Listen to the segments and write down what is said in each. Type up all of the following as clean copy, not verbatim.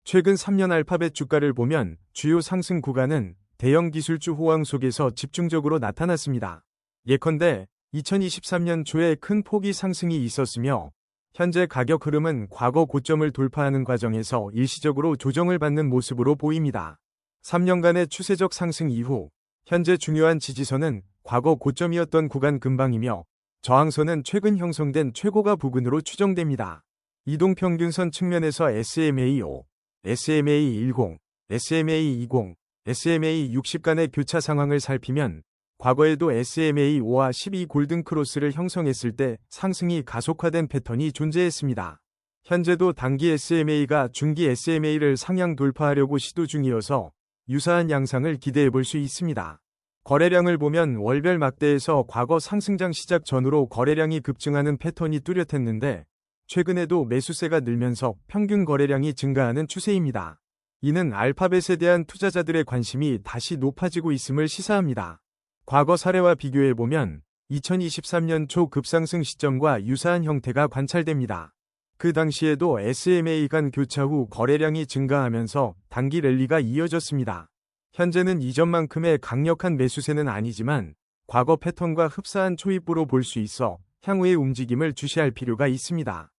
최근 3년 알파벳 주가를 보면 주요 상승 구간은 대형 기술주 호황 속에서 집중적으로 나타났습니다. 예컨대 2023년 초에 큰 폭의 상승이 있었으며 현재 가격 흐름은 과거 고점을 돌파하는 과정에서 일시적으로 조정을 받는 모습으로 보입니다. 3년간의 추세적 상승 이후 현재 중요한 지지선은 과거 고점이었던 구간 근방이며 저항선은 최근 형성된 최고가 부근으로 추정됩니다. 이동평균선 측면에서 SMA5, SMA10, SMA20, SMA60 간의 교차 상황을 살피면 과거에도 SMA5와 12 골든 크로스를 형성했을 때 상승이 가속화된 패턴이 존재했습니다. 현재도 단기 SMA가 중기 SMA를 상향 돌파하려고 시도 중이어서 유사한 양상을 기대해 볼 수 있습니다. 거래량을 보면 월별 막대에서 과거 상승장 시작 전후로 거래량이 급증하는 패턴이 뚜렷했는데 최근에도 매수세가 늘면서 평균 거래량이 증가하는 추세입니다. 이는 알파벳에 대한 투자자들의 관심이 다시 높아지고 있음을 시사합니다. 과거 사례와 비교해보면 2023년 초 급상승 시점과 유사한 형태가 관찰됩니다. 그 당시에도 SMA 간 교차 후 거래량이 증가하면서 단기 랠리가 이어졌습니다. 현재는 이전만큼의 강력한 매수세는 아니지만 과거 패턴과 흡사한 초입부로 볼 수 있어 향후의 움직임을 주시할 필요가 있습니다.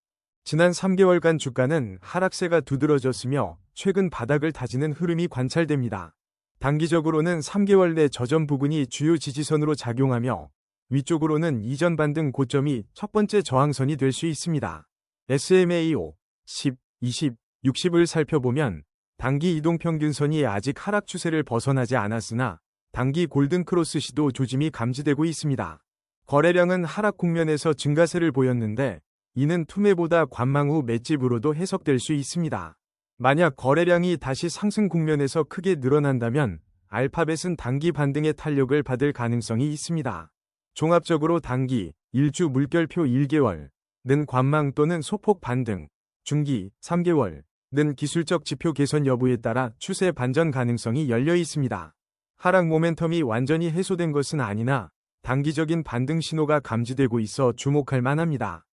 지난 3개월간 주가는 하락세가 두드러졌으며 최근 바닥을 다지는 흐름이 관찰됩니다. 단기적으로는 3개월 내 저점 부근이 주요 지지선으로 작용하며 위쪽으로는 이전 반등 고점이 첫 번째 저항선이 될 수 있습니다. SMA5, 10, 20, 60을 살펴보면 단기 이동평균선이 아직 하락 추세를 벗어나지 않았으나 단기 골든크로스 시도 조짐이 감지되고 있습니다. 거래량은 하락 국면에서 증가세를 보였는데 이는 투매보다 관망 후 맷집으로도 해석될 수 있습니다. 만약 거래량이 다시 상승 국면에서 크게 늘어난다면 알파벳은 단기 반등의 탄력을 받을 가능성이 있습니다. 종합적으로 단기, 일주 물결표 1개월는 관망 또는 소폭 반등, 중기, 3개월는 기술적 지표 개선 여부에 따라 추세 반전 가능성이 열려 있습니다. 하락 모멘텀이 완전히 해소된 것은 아니나 단기적인 반등 신호가 감지되고 있어 주목할 만합니다.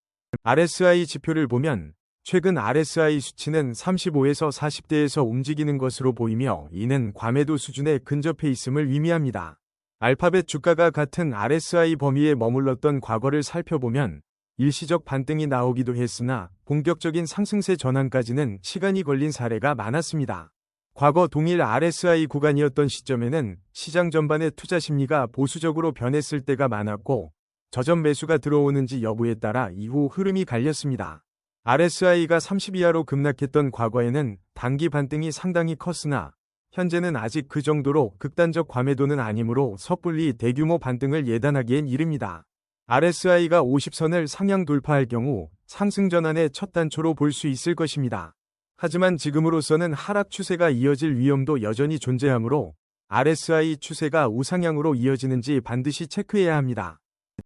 RSI 지표를 보면 최근 RSI 수치는 35에서 40대에서 움직이는 것으로 보이며 이는 과매도 수준에 근접해 있음을 의미합니다. 알파벳 주가가 같은 RSI 범위에 머물렀던 과거를 살펴보면 일시적 반등이 나오기도 했으나 본격적인 상승세 전환까지는 시간이 걸린 사례가 많았습니다. 과거 동일 RSI 구간이었던 시점에는 시장 전반의 투자 심리가 보수적으로 변했을 때가 많았고 저점 매수가 들어오는지 여부에 따라 이후 흐름이 갈렸습니다. RSI가 30 이하로 급락했던 과거에는 단기 반등이 상당히 컸으나 현재는 아직 그 정도로 극단적 과매도는 아니므로 섣불리 대규모 반등을 예단하기엔 이릅니다. RSI가 50선을 상향 돌파할 경우 상승 전환의 첫 단초로 볼 수 있을 것입니다. 하지만 지금으로서는 하락 추세가 이어질 위험도 여전히 존재하므로 RSI 추세가 우상향으로 이어지는지 반드시 체크해야 합니다.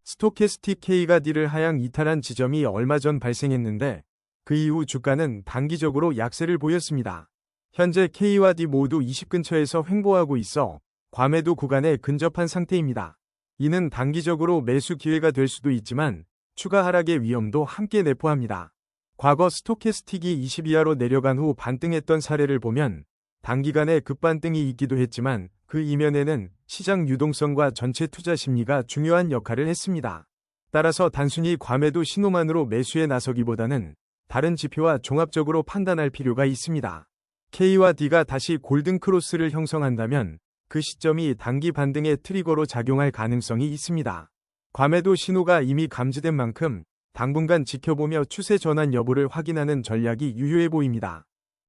스토캐스틱 K가 D를 하향 이탈한 지점이 얼마 전 발생했는데 그 이후 주가는 단기적으로 약세를 보였습니다. 현재 K와 D 모두 20 근처에서 횡보하고 있어 과매도 구간에 근접한 상태입니다. 이는 단기적으로 매수 기회가 될 수도 있지만 추가 하락의 위험도 함께 내포합니다. 과거 스토캐스틱이 20 이하로 내려간 후 반등했던 사례를 보면 단기간에 급반등이 있기도 했지만 그 이면에는 시장 유동성과 전체 투자 심리가 중요한 역할을 했습니다. 따라서 단순히 과매도 신호만으로 매수에 나서기보다는 다른 지표와 종합적으로 판단할 필요가 있습니다. K와 D가 다시 골든크로스를 형성한다면 그 시점이 단기 반등의 트리거로 작용할 가능성이 있습니다. 과매도 신호가 이미 감지된 만큼 당분간 지켜보며 추세 전환 여부를 확인하는 전략이 유효해 보입니다.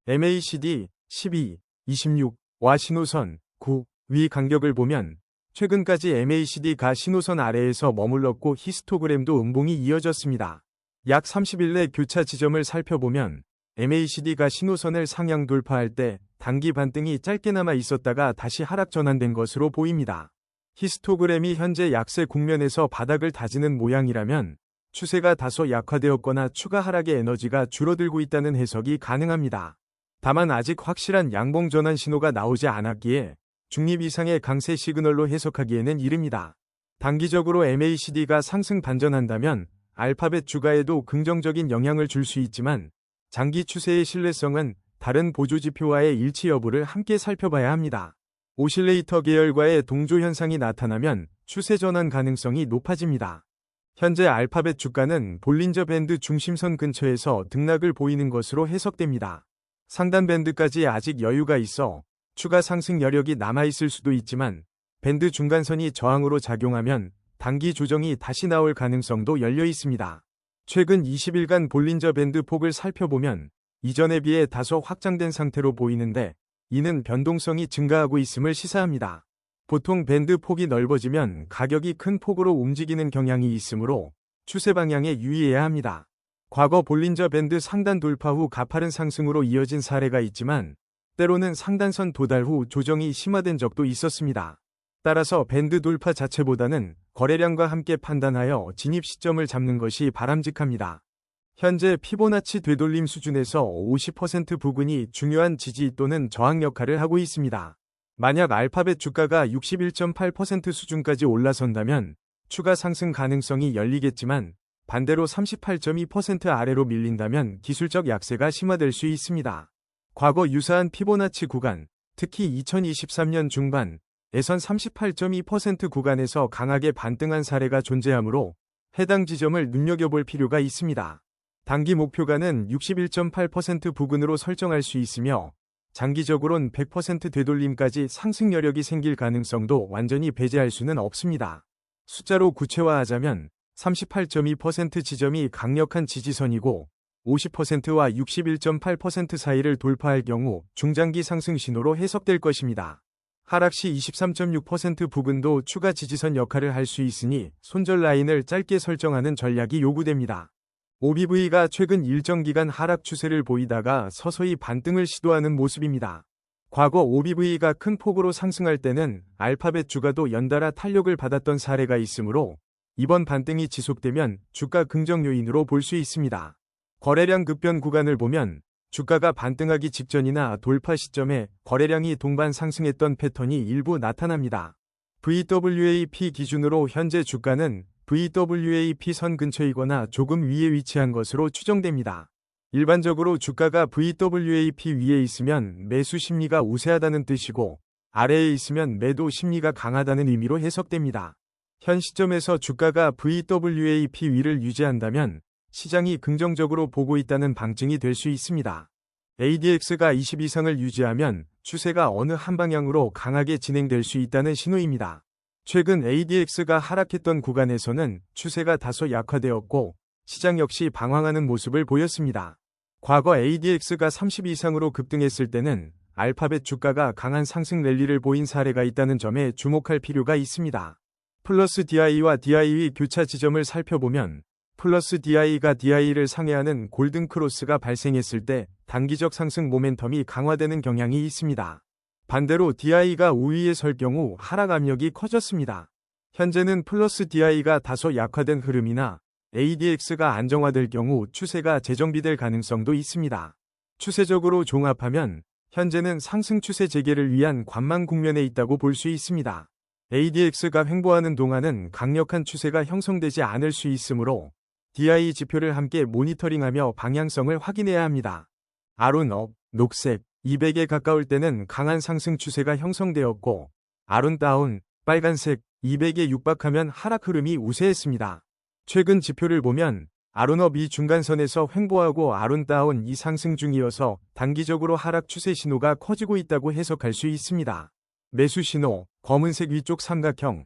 MACD 12, 26와 신호선 9 위 간격을 보면 최근까지 MACD가 신호선 아래에서 머물렀고 히스토그램도 음봉이 이어졌습니다. 약 30일 내 교차 지점을 살펴보면 MACD가 신호선을 상향 돌파할 때 단기 반등이 짧게나마 있었다가 다시 하락 전환된 것으로 보입니다. 히스토그램이 현재 약세 국면에서 바닥을 다지는 모양이라면 추세가 다소 약화되었거나 추가 하락의 에너지가 줄어들고 있다는 해석이 가능합니다. 다만 아직 확실한 양봉 전환 신호가 나오지 않았기에 중립 이상의 강세 시그널로 해석하기에는 이릅니다. 단기적으로 MACD가 상승 반전한다면 알파벳 주가에도 긍정적인 영향을 줄 수 있지만 장기 추세의 신뢰성은 다른 보조지표와의 일치 여부를 함께 살펴봐야 합니다. 오실레이터 계열과의 동조 현상이 나타나면 추세 전환 가능성이 높아집니다. 현재 알파벳 주가는 볼린저 밴드 중심선 근처에서 등락을 보이는 것으로 해석됩니다. 상단 밴드까지 아직 여유가 있어 추가 상승 여력이 남아있을 수도 있지만 밴드 중간선이 저항으로 작용하면 단기 조정이 다시 나올 가능성도 열려 있습니다. 최근 20일간 볼린저 밴드 폭을 살펴보면 이전에 비해 다소 확장된 상태로 보이는데 이는 변동성이 증가하고 있음을 시사합니다. 보통 밴드 폭이 넓어지면 가격이 큰 폭으로 움직이는 경향이 있으므로 추세 방향에 유의해야 합니다. 과거 볼린저 밴드 상단 돌파 후 가파른 상승으로 이어진 사례가 있지만 때로는 상단선 도달 후 조정이 심화된 적도 있었습니다. 따라서 밴드 돌파 자체보다는 거래량과 함께 판단하여 진입 시점을 잡는 것이 바람직합니다. 현재 피보나치 되돌림 수준에서 50% 부근이 중요한 지지 또는 저항 역할을 하고 있습니다. 만약 알파벳 주가가 61.8% 수준까지 올라선다면 추가 상승 가능성이 열리겠지만 반대로 38.2% 아래로 밀린다면 기술적 약세가 심화될 수 있습니다. 과거 유사한 피보나치 구간, 특히 2023년 중반에선 38.2% 구간에서 강하게 반등한 사례가 존재하므로 해당 지점을 눈여겨볼 필요가 있습니다. 단기 목표가는 61.8% 부근으로 설정할 수 있으며 장기적으로는 100% 되돌림까지 상승 여력이 생길 가능성도 완전히 배제할 수는 없습니다. 숫자로 구체화하자면 38.2% 지점이 강력한 지지선이고 50%와 61.8% 사이를 돌파할 경우 중장기 상승 신호로 해석될 것입니다. 하락 시 23.6% 부근도 추가 지지선 역할을 할 수 있으니 손절 라인을 짧게 설정하는 전략이 요구됩니다. OBV가 최근 일정 기간 하락 추세를 보이다가 서서히 반등을 시도하는 모습입니다. 과거 OBV가 큰 폭으로 상승할 때는 알파벳 주가도 연달아 탄력을 받았던 사례가 있으므로 이번 반등이 지속되면 주가 긍정 요인으로 볼 수 있습니다. 거래량 급변 구간을 보면 주가가 반등하기 직전이나 돌파 시점에 거래량이 동반 상승했던 패턴이 일부 나타납니다. VWAP 기준으로 현재 주가는 VWAP 선 근처이거나 조금 위에 위치한 것으로 추정됩니다. 일반적으로 주가가 VWAP 위에 있으면 매수 심리가 우세하다는 뜻이고 아래에 있으면 매도 심리가 강하다는 의미로 해석됩니다. 현 시점에서 주가가 VWAP 위를 유지한다면 시장이 긍정적으로 보고 있다는 방증이 될 수 있습니다. ADX가 20 이상을 유지하면 추세가 어느 한 방향으로 강하게 진행될 수 있다는 신호입니다. 최근 ADX가 하락했던 구간에서는 추세가 다소 약화되었고 시장 역시 방황하는 모습을 보였습니다. 과거 ADX가 30 이상으로 급등했을 때는 알파벳 주가가 강한 상승 랠리를 보인 사례가 있다는 점에 주목할 필요가 있습니다. 플러스 DI와 DI의 교차 지점을 살펴보면 플러스 DI가 DI를 상회하는 골든 크로스가 발생했을 때 단기적 상승 모멘텀이 강화되는 경향이 있습니다. 반대로 DI가 우위에 설 경우 하락 압력이 커졌습니다. 현재는 플러스 DI가 다소 약화된 흐름이나 ADX가 안정화될 경우 추세가 재정비될 가능성도 있습니다. 추세적으로 종합하면 현재는 상승 추세 재개를 위한 관망 국면에 있다고 볼 수 있습니다. ADX가 횡보하는 동안은 강력한 추세가 형성되지 않을 수 있으므로 DI 지표를 함께 모니터링하며 방향성을 확인해야 합니다. 아론업, 녹색, 200에 가까울 때는 강한 상승 추세가 형성되었고 아론다운, 빨간색, 200에 육박하면 하락 흐름이 우세했습니다. 최근 지표를 보면 아론업 이 중간선에서 횡보하고 아론다운 이 상승 중이어서 단기적으로 하락 추세 신호가 커지고 있다고 해석할 수 있습니다. 매수 신호, 검은색 위쪽 삼각형은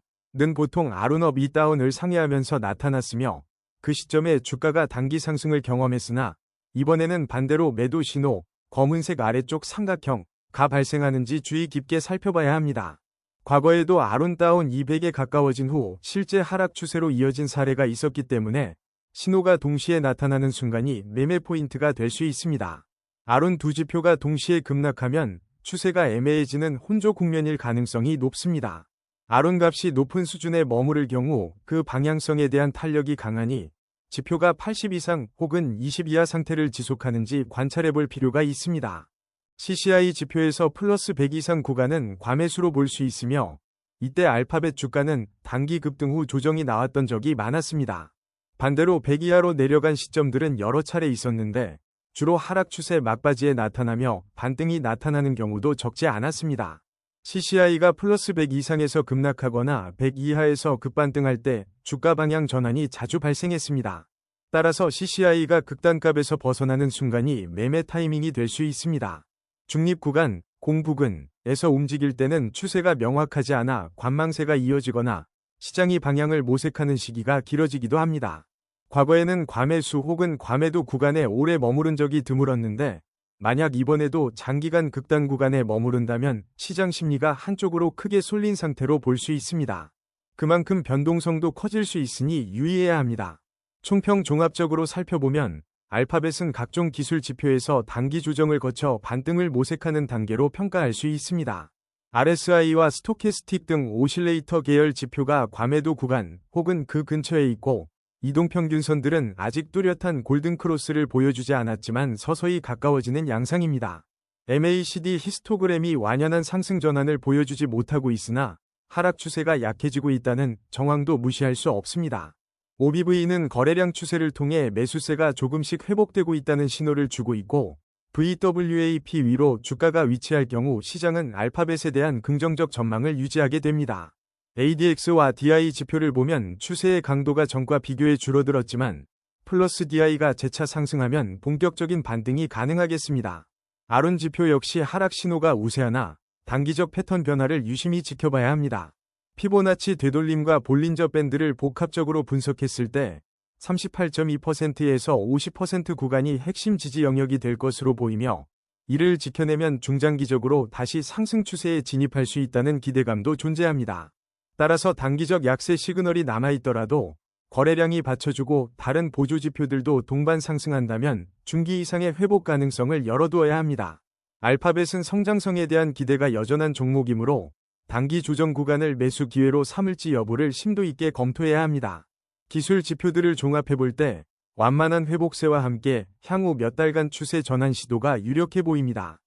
보통 아론업 이 다운을 상회하면서 나타났으며 그 시점에 주가가 단기 상승을 경험했으나 이번에는 반대로 매도 신호, 검은색 아래쪽 삼각형가 발생하는지 주의 깊게 살펴봐야 합니다. 과거에도 아론다운 200에 가까워진 후 실제 하락 추세로 이어진 사례가 있었기 때문에 신호가 동시에 나타나는 순간이 매매 포인트가 될 수 있습니다. 아론 두 지표가 동시에 급락하면 추세가 애매해지는 혼조 국면일 가능성이 높습니다. 아론 값이 높은 수준에 머무를 경우 그 방향성에 대한 탄력이 강하니 지표가 80 이상 혹은 20 이하 상태를 지속하는지 관찰해 볼 필요가 있습니다. CCI 지표에서 플러스 100 이상 구간은 과매수로 볼 수 있으며 이때 알파벳 주가는 단기 급등 후 조정이 나왔던 적이 많았습니다. 반대로 100 이하로 내려간 시점들은 여러 차례 있었는데 주로 하락 추세 막바지에 나타나며 반등이 나타나는 경우도 적지 않았습니다. CCI가 플러스 100 이상에서 급락하거나 100 이하에서 급반등할 때 주가 방향 전환이 자주 발생했습니다. 따라서 CCI가 극단값에서 벗어나는 순간이 매매 타이밍이 될 수 있습니다. 중립 구간, 공부근에서 움직일 때는 추세가 명확하지 않아 관망세가 이어지거나 시장이 방향을 모색하는 시기가 길어지기도 합니다. 과거에는 과매수 혹은 과매도 구간에 오래 머무른 적이 드물었는데 만약 이번에도 장기간 극단 구간에 머무른다면 시장 심리가 한쪽으로 크게 쏠린 상태로 볼 수 있습니다. 그만큼 변동성도 커질 수 있으니 유의해야 합니다. 총평 종합적으로 살펴보면 알파벳은 각종 기술 지표에서 단기 조정을 거쳐 반등을 모색하는 단계로 평가할 수 있습니다. RSI와 스토캐스틱 등 오실레이터 계열 지표가 과매도 구간 혹은 그 근처에 있고 이동평균선들은 아직 뚜렷한 골든크로스를 보여주지 않았지만 서서히 가까워지는 양상입니다. MACD 히스토그램이 완연한 상승 전환을 보여주지 못하고 있으나 하락 추세가 약해지고 있다는 정황도 무시할 수 없습니다. OBV는 거래량 추세를 통해 매수세가 조금씩 회복되고 있다는 신호를 주고 있고 VWAP 위로 주가가 위치할 경우 시장은 알파벳에 대한 긍정적 전망을 유지하게 됩니다. ADX와 DI 지표를 보면 추세의 강도가 전과 비교해 줄어들었지만 플러스 DI가 재차 상승하면 본격적인 반등이 가능하겠습니다. 아론 지표 역시 하락 신호가 우세하나 단기적 패턴 변화를 유심히 지켜봐야 합니다. 피보나치 되돌림과 볼린저 밴드를 복합적으로 분석했을 때 38.2%에서 50% 구간이 핵심 지지 영역이 될 것으로 보이며 이를 지켜내면 중장기적으로 다시 상승 추세에 진입할 수 있다는 기대감도 존재합니다. 따라서 단기적 약세 시그널이 남아있더라도 거래량이 받쳐주고 다른 보조 지표들도 동반 상승한다면 중기 이상의 회복 가능성을 열어두어야 합니다. 알파벳은 성장성에 대한 기대가 여전한 종목이므로 단기 조정 구간을 매수 기회로 삼을지 여부를 심도 있게 검토해야 합니다. 기술 지표들을 종합해볼 때 완만한 회복세와 함께 향후 몇 달간 추세 전환 시도가 유력해 보입니다.